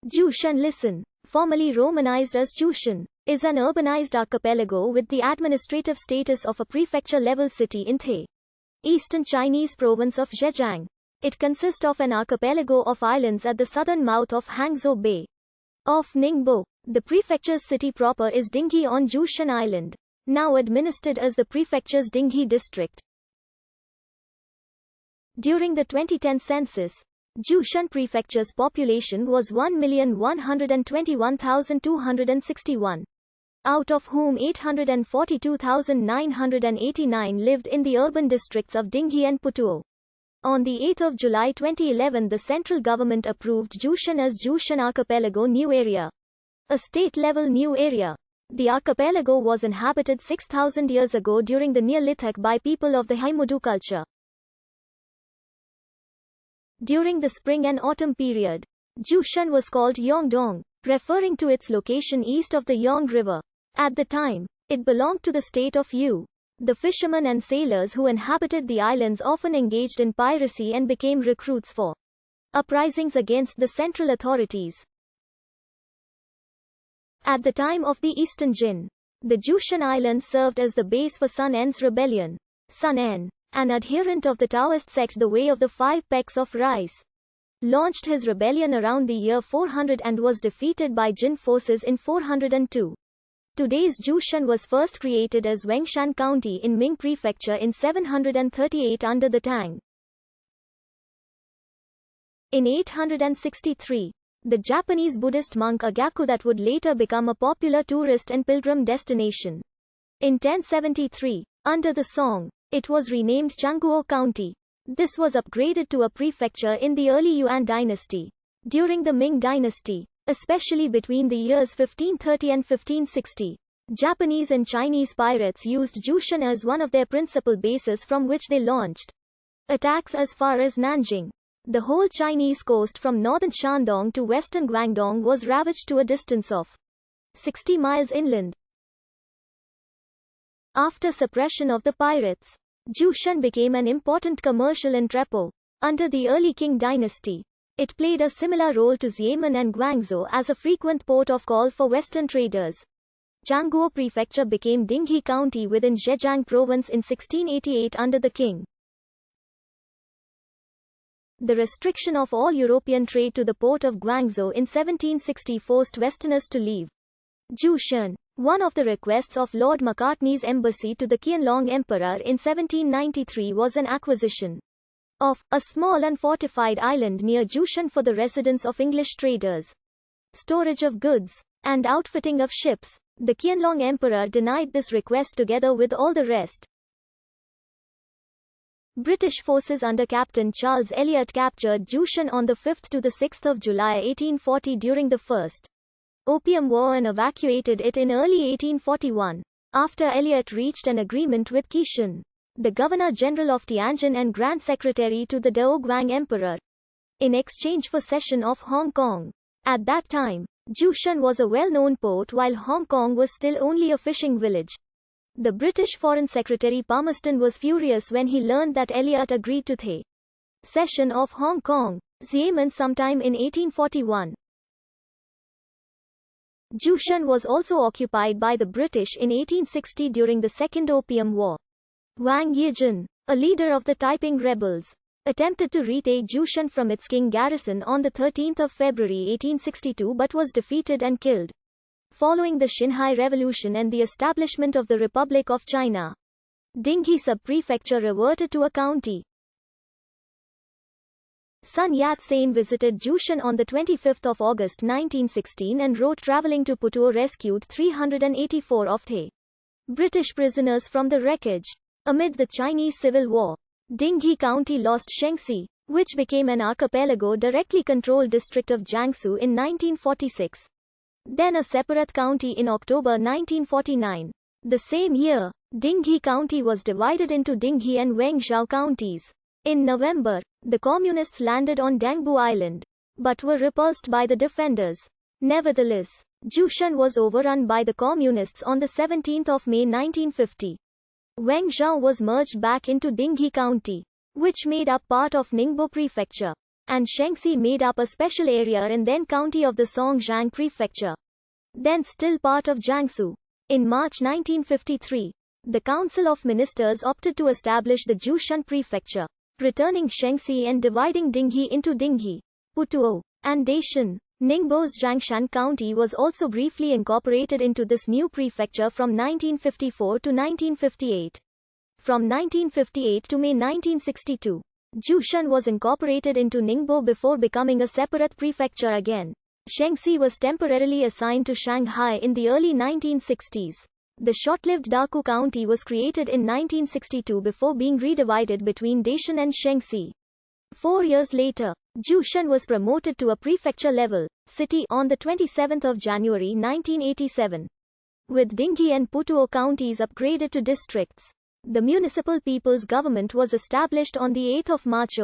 Zhoushan listen, formerly romanized as Zhoushan, is an urbanized archipelago with the administrative status of a prefecture-level city in the eastern Chinese province of Zhejiang. It consists of an archipelago of islands at the southern mouth of Hangzhou Bay of Ningbo. The prefecture's city proper is Dinghe on Zhoushan Island, now administered as the prefecture's Dinghe district. During the 2010 census, Zhoushan Prefecture's population was 1,121,261, out of whom 842,989 lived in the urban districts of Dinghe and Putuo. On 8 July 2011, the central government approved Zhoushan as Zhoushan Archipelago New Area, a state-level new area. The archipelago was inhabited 6,000 years ago during the Neolithic by people of the Haimudu culture. During the spring and autumn period, Zhoushan was called Yongdong, referring to its location east of the Yong River. At the time, it belonged to the state of Yu. The fishermen and sailors who inhabited the islands often engaged in piracy and became recruits for uprisings against the central authorities. At the time of the Eastern Jin, the Zhoushan Islands served as the base for Sun En's rebellion. Sun En, an adherent of the Taoist sect the Way of the Five Pecks of Rice, launched his rebellion around the year 400 and was defeated by Jin forces in 402. Today's Zhoushan was first created as Wengshan County in Ming Prefecture in 738 under the Tang. In 863, the Japanese Buddhist monk Agaku that would later become a popular tourist and pilgrim destination. In 1073, under the Song, it was renamed Changguo County. This was upgraded to a prefecture in the early Yuan dynasty. During the Ming dynasty, especially between the years 1530 and 1560, Japanese and Chinese pirates used Zhoushan as one of their principal bases from which they launched attacks as far as Nanjing. The whole Chinese coast from northern Shandong to western Guangdong was ravaged to a distance of 60 miles inland. After suppression of the pirates, Zhoushan became an important commercial entrepot. Under the early Qing dynasty, it played a similar role to Xiamen and Guangzhou as a frequent port of call for Western traders. Changguo Prefecture became Dinghe County within Zhejiang Province in 1688 under the Qing. The restriction of all European trade to the port of Guangzhou in 1760 forced Westerners to leave Zhoushan. One of the requests of Lord Macartney's embassy to the Qianlong Emperor in 1793 was an acquisition of a small unfortified island near Zhoushan for the residence of English traders, storage of goods, and outfitting of ships. The Qianlong Emperor denied this request together with all the rest. British forces under Captain Charles Elliot captured Zhoushan on 5 to 6 July 1840 during the First Opium War and evacuated it in early 1841. After Elliot reached an agreement with Qishan, the Governor-General of Tianjin and Grand Secretary to the Daoguang Emperor, in exchange for cession of Hong Kong. At that time, Zhoushan was a well-known port while Hong Kong was still only a fishing village. The British Foreign Secretary Palmerston was furious when he learned that Elliot agreed to the cession of Hong Kong, Xiamen sometime in 1841. Zhoushan was also occupied by the British in 1860 during the Second Opium War. Wang Yijin, a leader of the Taiping rebels, attempted to retake Zhoushan from its Qing garrison on 13 February 1862 but was defeated and killed. Following the Xinhai Revolution and the establishment of the Republic of China, Dinghe sub-prefecture reverted to a county. Sun Yat-sen visited Zhoushan on 25 August 1916 and wrote traveling to Putuo rescued 384 of the British prisoners from the wreckage. Amid the Chinese Civil War, Dinghe County lost Shengxi, which became an archipelago directly controlled district of Jiangsu in 1946. Then a separate county in October 1949. The same year, Dinghe County was divided into Dinghe and Wengzhou counties. In November, the communists landed on Dangbu Island, but were repulsed by the defenders. Nevertheless, Zhoushan was overrun by the communists on 17 May 1950. Wengzhou was merged back into Dinghe County, which made up part of Ningbo Prefecture. and Shaanxi made up a special area in then county of the Songjiang Prefecture, then still part of Jiangsu. In March 1953, the Council of Ministers opted to establish the Zhoushan Prefecture, returning Shaanxi and dividing Dinghe into Dinghe, Putuo, and Daishan. Ningbo's Zhoushan County was also briefly incorporated into this new prefecture from 1954 to 1958. From 1958 to May 1962, Zhoushan was incorporated into Ningbo before becoming a separate prefecture again. Shaanxi was temporarily assigned to Shanghai in the early 1960s. The short-lived Daku County was created in 1962 before being redivided between Daishan and Shaanxi. 4 years later, Zhoushan was promoted to a prefecture-level city on the 27th of January 1987. With Dinghe and Putuo counties upgraded to districts, the municipal people's government was established on the 8th of March.